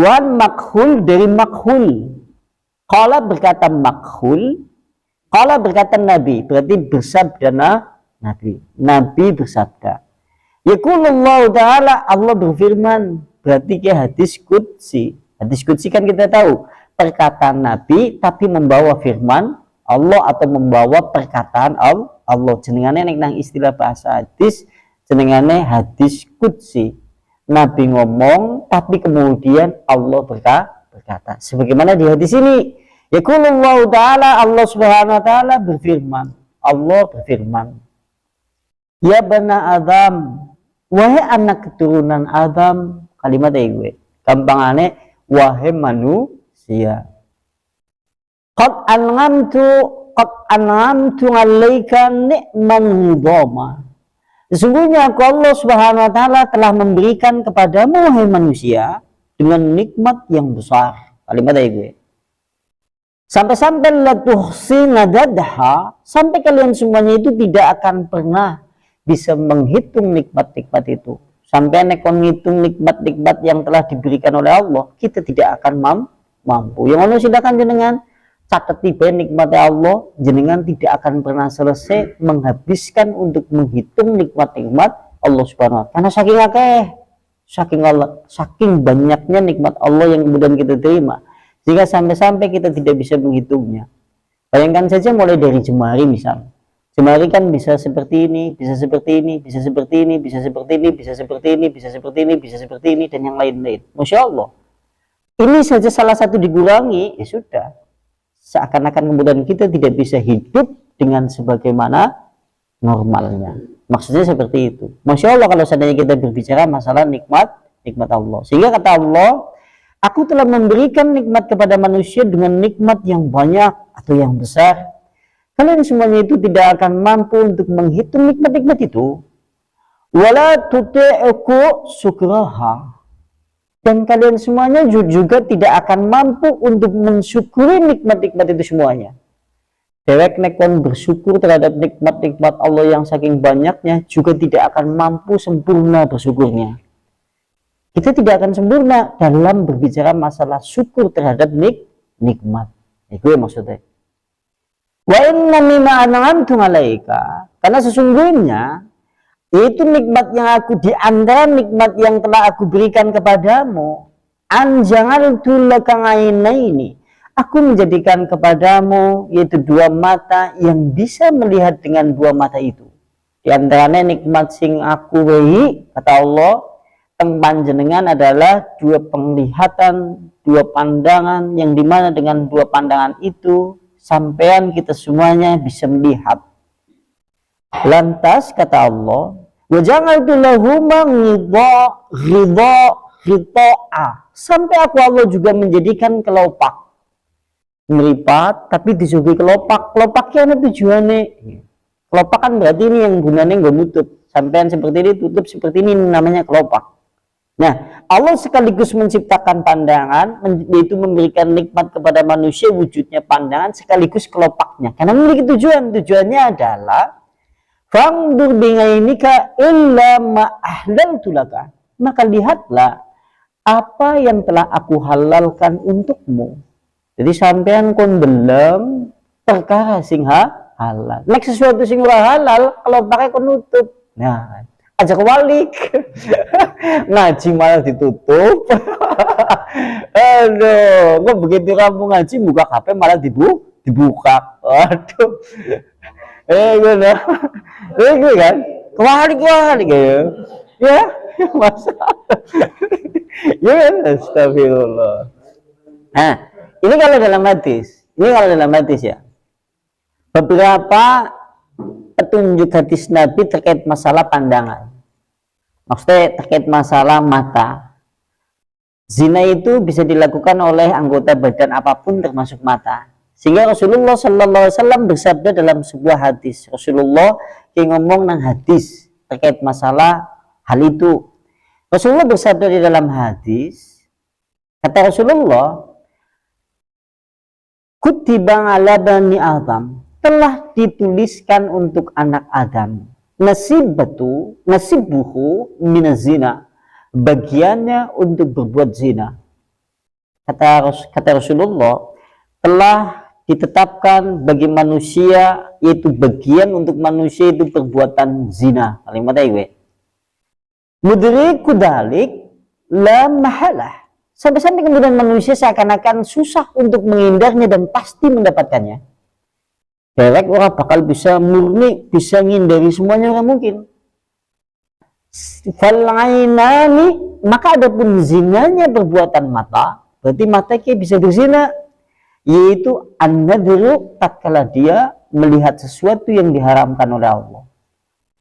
Wan makhul dari makhul. Qala berkata makhul, qala berkata Nabi, berarti bersabda Nabi. Nabi bersabda. Yaqulullahu ta'ala, Allah berfirman, berarti ke hadis qudsi. Hadis qudsi kan kita tahu, perkataan Nabi tapi membawa firman Allah atau membawa perkataan Allah. Jenengane nek nang istilah bahasa hadis, jenengane hadis qudsi. Nabi ngomong tapi kemudian Allah berkata. Sebagaimana di hadis ini, yaqulullahu ta'ala, Allah Subhanahu wa taala berfirman. Allah berfirman, ya bana Adam, wahai anak keturunan Adam, kalimat gue gampangane wahai manusia. Qad an'amtu 'alaika ni'man hidama. Sesungguhnya Allah Subhanahu wa taala telah memberikan kepadamu wahai manusia dengan nikmat yang besar. Kalimat gue. Sampai-sampai la tuhsina dadha, sampai kalian semuanya itu tidak akan pernah bisa menghitung nikmat-nikmat itu. Sampai nekon ngitung nikmat-nikmat yang telah diberikan oleh Allah, kita tidak akan mampu. Yang mana silakan jenengan catat tiba nikmatnya Allah, jenengan tidak akan pernah selesai menghabiskan untuk menghitung nikmat-nikmat Allah Subhanahu wa taala. Karena saking akeh, saking banyaknya nikmat Allah yang kemudian kita terima, sehingga sampai-sampai kita tidak bisa menghitungnya. Bayangkan saja mulai dari jemari misal. Jemari kan bisa seperti ini, bisa seperti ini, bisa seperti ini, bisa seperti ini, bisa seperti ini, bisa seperti ini, bisa seperti ini, dan yang lain-lain. Masya Allah. Ini saja salah satu dikurangi, ya sudah. Seakan-akan kemudian kita tidak bisa hidup dengan sebagaimana normalnya. Maksudnya seperti itu. Masya Allah kalau seandainya kita berbicara masalah nikmat Allah. Sehingga kata Allah, aku telah memberikan nikmat kepada manusia dengan nikmat yang banyak atau yang besar. Kalian semuanya itu tidak akan mampu untuk menghitung nikmat-nikmat itu. Wala tuti'uku sukraha. Dan kalian semuanya juga tidak akan mampu untuk mensyukuri nikmat-nikmat itu semuanya. Dewek nekon bersyukur terhadap nikmat-nikmat Allah yang saking banyaknya juga tidak akan mampu sempurna bersyukurnya. Kita tidak akan sempurna dalam berbicara masalah syukur terhadap nikmat. Itu yang maksudnya. Wa inna mimma an'amtu 'alaika, karena sesungguhnya itu nikmat yang aku, di antara nikmat yang telah aku berikan kepadamu, anja'altu laka 'ainaini, aku menjadikan kepadamu yaitu dua mata yang bisa melihat dengan dua mata itu. Di antaranya nikmat sing aku wehi, kata Allah, panjenengan adalah dua penglihatan, dua pandangan, yang dimana dengan dua pandangan itu sampean kita semuanya bisa melihat. Lantas kata Allah, wa ja'altu lahuma ghidha'a, sampai aku Allah juga menjadikan kelopak, meripat tapi disuguhi kelopak. Kelopaknya apa tujuannya? Kelopak kan berarti ini yang gunanya nggak nutup, sampean seperti ini tutup seperti ini, namanya kelopak. Nah, Allah sekaligus menciptakan pandangan, yaitu memberikan nikmat kepada manusia wujudnya pandangan sekaligus kelopaknya, karena memiliki tujuannya adalah fangdur bingainika illa ma ahlaltu laka, maka lihatlah apa yang telah aku halalkan untukmu. Jadi sampean kon belum perkara sing halal. Nek sesuatu sing ora halal kalau pakai kon nutup. Nah, aja kebalik. Ngaji malah ditutup. Aduh, kok begitu kamu ngaji buka HP malah dibuka. Aduh. Gitu. Gitu kan? Kebalik ya. Masa. Ya kan? Astagfirullah. Nah, ini kalau dalam hadis ya. Beberapa petunjuk hadis Nabi terkait masalah pandangan. Maksudnya terkait masalah mata. Zina itu bisa dilakukan oleh anggota badan apapun termasuk mata. Sehingga Rasulullah Sallallahu Alaihi Wasallam bersabda dalam sebuah hadis. Rasulullah yang ngomong nang hadis terkait masalah hal itu. Rasulullah bersabda di dalam hadis, kata Rasulullah, kutiba ala bani Adam, telah dituliskan untuk anak Adam, nasibuhu minaz zina, bagiannya untuk berbuat zina. Kata Rasulullah, telah ditetapkan bagi manusia, yaitu bagian untuk manusia itu perbuatan zina. Kalimat ayat mudriku dalik la mahalah. Sampai-sampai kemudian manusia seakan-akan susah untuk menghindarnya dan pasti mendapatkannya. Dewek orang bakal bisa murni, bisa ngindari semuanya orang mungkin. Falainani, maka adapun zinanya perbuatan mata, berarti mata kita bisa berzina, yaitu an-nadru tatkala dia melihat sesuatu yang diharamkan oleh Allah.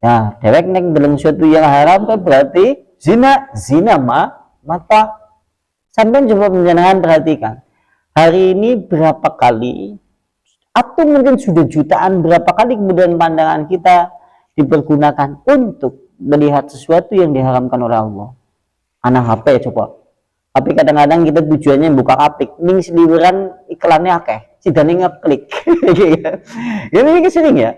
Nah, dewek neng dalam sesuatu yang haram kan berarti zina, mata. Sampai coba menjenengan perhatikan, hari ini berapa kali atau mungkin sudah jutaan berapa kali kemudian pandangan kita dipergunakan untuk melihat sesuatu yang diharamkan oleh Allah. Anak HP coba. Tapi kadang-kadang kita tujuannya buka apik, ning seliweran iklannya akeh, sidane ngeklik. Ini sering ya.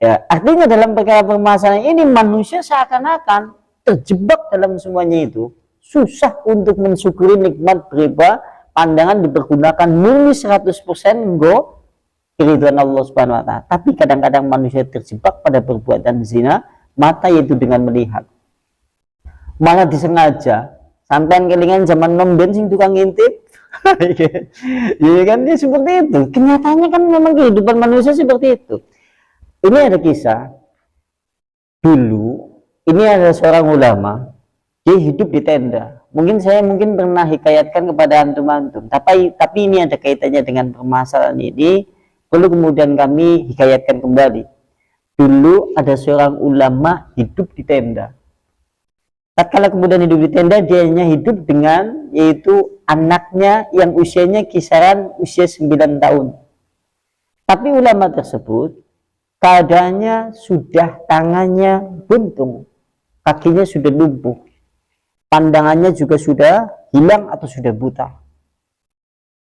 Ya, artinya dalam perkara permasalahan ini manusia seakan-akan terjebak dalam semuanya itu, susah untuk mensyukuri nikmat berupa pandangan dipergunakan murni 100% go keridhaan Allah Subhanahu wa taala. Tapi kadang-kadang manusia terjebak pada perbuatan zina mata, yaitu dengan melihat. Malah disengaja. Sampai kelingan zaman nom bensin tukang ngintip. Ya kan dia seperti itu. Kenyataannya kan memang kehidupan manusia seperti itu. Ini ada kisah. Dulu ini ada seorang ulama, dia hidup di tenda. Mungkin saya pernah hikayatkan kepada antum-antum. Tapi ini ada kaitannya dengan permasalahan ini. Perlu kemudian kami hikayatkan kembali. Dulu ada seorang ulama hidup di tenda. Tatkala kemudian hidup di tenda, dia hanya hidup dengan yaitu anaknya yang usianya kisaran usia 9 tahun. Tapi ulama tersebut keadaannya sudah tangannya buntung, kakinya sudah lumpuh, pandangannya juga sudah hilang atau sudah buta.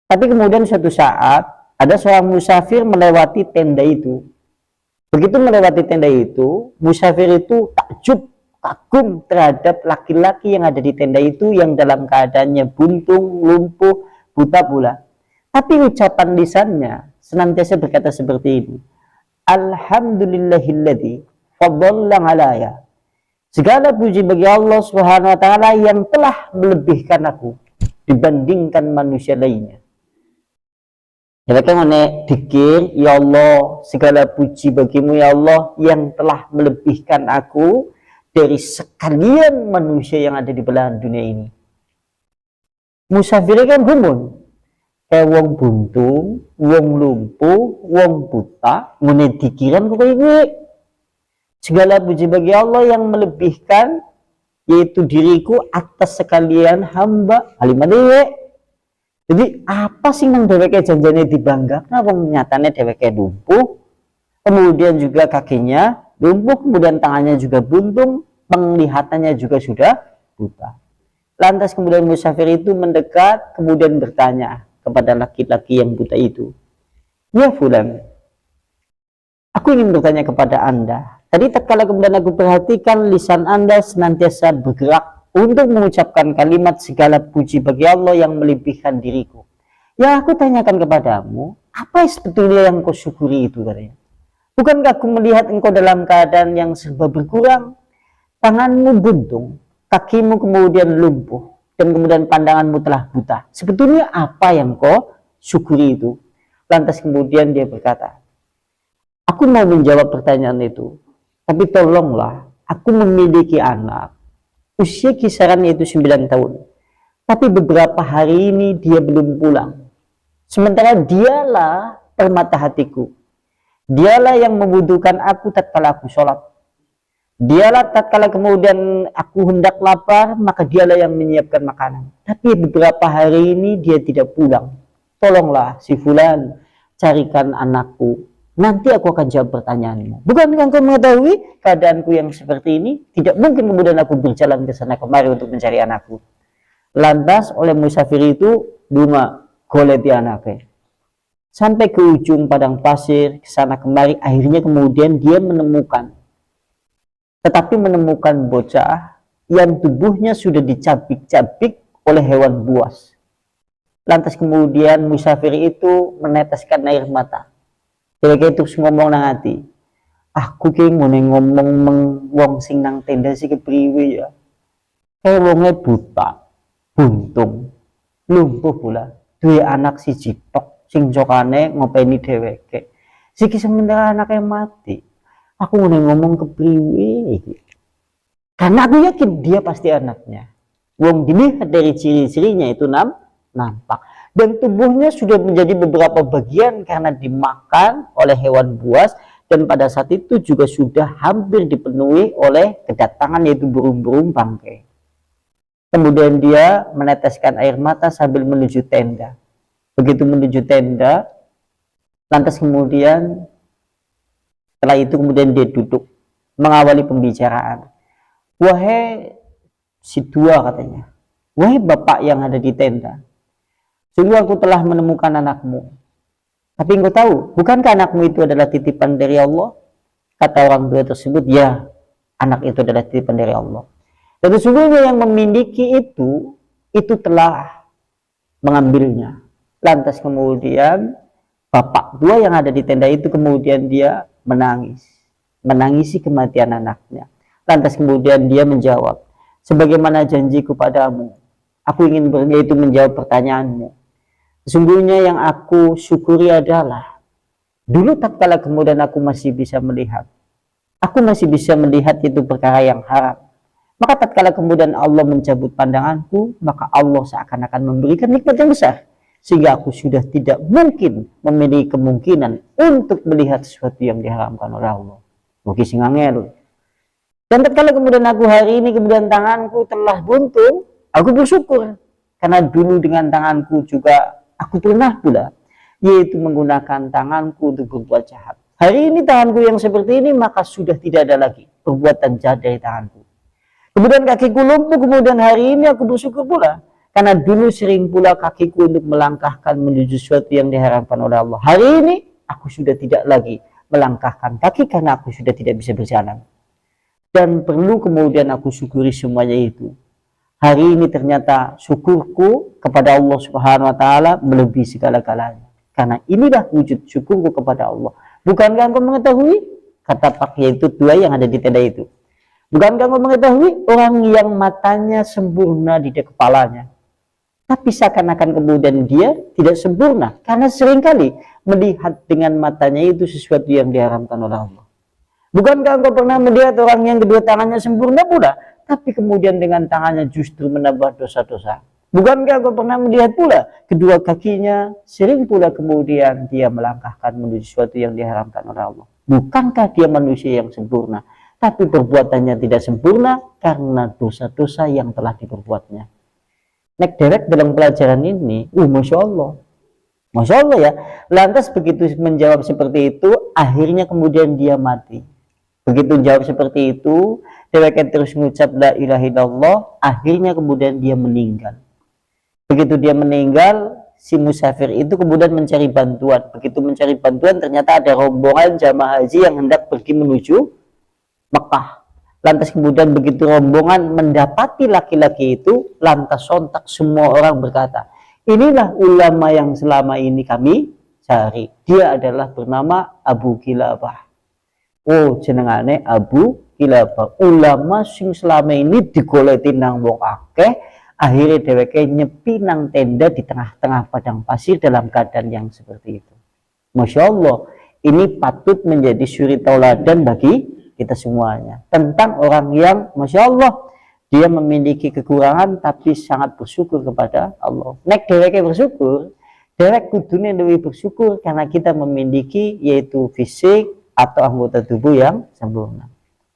Tapi kemudian suatu saat ada seorang musafir melewati tenda itu. Begitu melewati tenda itu, musafir itu takjub, kagum terhadap laki-laki yang ada di tenda itu yang dalam keadaannya buntung, lumpuh, buta pula. Tapi ucapan lisannya senantiasa berkata seperti ini. Alhamdulillahilladzi fadalla alaya. Segala puji bagi Allah Subhanahu wa taala yang telah melebihkan aku dibandingkan manusia lainnya. Bagaimana dikir, ya Allah, segala puji bagimu ya Allah yang telah melebihkan aku dari sekalian manusia yang ada di belahan dunia ini. Musafir kan gumun, kayak wong buntung, wong lumpuh, wong buta, ngene dikiran kok gue. Segala puji bagi Allah yang melebihkan yaitu diriku atas sekalian hamba. Kalimat jadi apa sih yang dheweke janjane dibanggakan, wong nyatane dheweke lumpuh, kemudian juga kakinya lumpuh, kemudian tangannya juga buntung, penglihatannya juga sudah buta. Lantas kemudian musafir itu mendekat, kemudian bertanya kepada laki-laki yang buta itu, ya fulan, aku ingin bertanya kepada Anda. Tadi tatkala kemudian aku perhatikan lisan Anda senantiasa bergerak untuk mengucapkan kalimat segala puji bagi Allah yang melebihkan diriku. Ya aku tanyakan kepadamu, apa sebetulnya yang kau syukuri itu katanya? Bukankah aku melihat engkau dalam keadaan yang serba berkurang? Tanganmu buntung, kakimu kemudian lumpuh, dan kemudian pandanganmu telah buta. Sebetulnya apa yang kau syukuri itu? Lantas kemudian dia berkata, aku mau menjawab pertanyaan itu, tapi tolonglah, aku memiliki anak. Usia kisarannya itu 9 tahun. Tapi beberapa hari ini dia belum pulang. Sementara dialah permata hatiku. Dialah yang membutuhkan aku tatkala aku sholat. Dialah tatkala kemudian aku hendak lapar, maka dialah yang menyiapkan makanan. Tapi beberapa hari ini dia tidak pulang. Tolonglah si fulan, carikan anakku. Nanti aku akan jawab pertanyaanmu. Bukankah engkau mengetahui keadaanku yang seperti ini? Tidak mungkin kemudian aku berjalan ke sana kemari untuk mencari anakku. Lantas oleh musafir itu bunga goleti anaknya. Sampai ke ujung padang pasir, ke sana kemari, akhirnya kemudian dia menemukan. Tetapi menemukan bocah yang tubuhnya sudah dicabik-cabik oleh hewan buas. Lantas kemudian musafir itu meneteskan air mata. Dheweke terus ngomong nang ati, aku ki ngomong wong sing nang tenda si kepriwe ya. Kayak wonge buta, buntung, lumpuh pula, duwe anak siji tok sing jokane ngopeni dheweke. Siki sementara anaknya mati. Aku ngomong kepriwe iki. Karena aku yakin dia pasti anaknya. Wong dilihat dari ciri-cirinya itu nampak. Dan tubuhnya sudah menjadi beberapa bagian karena dimakan oleh hewan buas. Dan pada saat itu juga sudah hampir dipenuhi oleh kedatangan yaitu burung-burung bangkai. Kemudian dia meneteskan air mata sambil menuju tenda. Begitu menuju tenda, lantas kemudian setelah itu kemudian dia duduk mengawali pembicaraan. Wahai si tua katanya, wahai bapak yang ada di tenda, sungguh aku telah menemukan anakmu. Tapi engkau tahu, bukankah anakmu itu adalah titipan dari Allah? Kata orang tua tersebut, ya, anak itu adalah titipan dari Allah. Dan sesungguhnya yang memiliki itu telah mengambilnya. Lantas kemudian bapak tua yang ada di tenda itu kemudian dia menangisi kematian anaknya. Lantas kemudian dia menjawab, sebagaimana janjiku padamu, aku ingin yaitu menjawab pertanyaanmu. Sesungguhnya yang aku syukuri adalah, dulu tatkala kemudian aku masih bisa melihat itu perkara yang haram. Maka tatkala kemudian Allah mencabut pandanganku, maka Allah seakan-akan memberikan nikmat yang besar. Sehingga aku sudah tidak mungkin memiliki kemungkinan untuk melihat sesuatu yang diharamkan oleh Allah. Mugi sing angel. Dan tatkala kemudian aku hari ini kemudian tanganku telah buntung, aku bersyukur. Karena dulu dengan tanganku juga aku pernah pula, yaitu menggunakan tanganku untuk berbuat jahat. Hari ini tanganku yang seperti ini, maka sudah tidak ada lagi perbuatan jahat dari tanganku. Kemudian kakiku lumpuh, kemudian hari ini aku bersyukur pula. Karena dulu sering pula kakiku untuk melangkahkan menuju sesuatu yang diharamkan oleh Allah. Hari ini aku sudah tidak lagi melangkahkan kaki karena aku sudah tidak bisa berjalan. Dan perlu kemudian aku syukuri semuanya itu. Hari ini ternyata syukurku kepada Allah Subhanahu wa Ta'ala melebihi segala-galanya. Karena inilah wujud syukurku kepada Allah. Bukankah engkau mengetahui? Kata Pak yaitu dua yang ada di tenda itu. Bukankah engkau mengetahui orang yang matanya sempurna di kepalanya? Tapi seakan-akan kemudian dia tidak sempurna. Karena seringkali melihat dengan matanya itu sesuatu yang diharamkan oleh Allah. Bukankah engkau pernah melihat orang yang kedua tangannya sempurna pula, tapi kemudian dengan tangannya justru menambah dosa-dosa? Bukankah engkau pernah melihat pula kedua kakinya sering pula kemudian dia melangkahkan menuju sesuatu yang diharamkan oleh Allah? Bukankah dia manusia yang sempurna, tapi perbuatannya tidak sempurna karena dosa-dosa yang telah diperbuatnya? Nek derek dalam pelajaran ini, Masya Allah. Masya Allah ya. Lantas begitu menjawab seperti itu, akhirnya kemudian dia mati. Begitu jawab seperti itu, dheweke terus mengucap la ilaha illallah, akhirnya kemudian dia meninggal. Begitu dia meninggal, si musafir itu kemudian mencari bantuan. Begitu mencari bantuan, ternyata ada rombongan jamaah haji yang hendak pergi menuju Mekah. Lantas kemudian begitu rombongan mendapati laki-laki itu, lantas sontak semua orang berkata, inilah ulama yang selama ini kami cari. Dia adalah bernama Abu Kilabah. Oh, jenengane Abu Kilabah, ulama sing selama ini digoleti nang wong akeh, akhirnya dheweke nyepi nang tenda di tengah-tengah padang pasir dalam keadaan yang seperti itu. Masya Allah, ini patut menjadi suri tauladan bagi kita semuanya tentang orang yang Masya Allah dia memiliki kekurangan tapi sangat bersyukur kepada Allah. Nek dheweke bersyukur, dhewek kudune lebih bersyukur karena kita memiliki yaitu fisik atau anggota tubuh yang sempurna.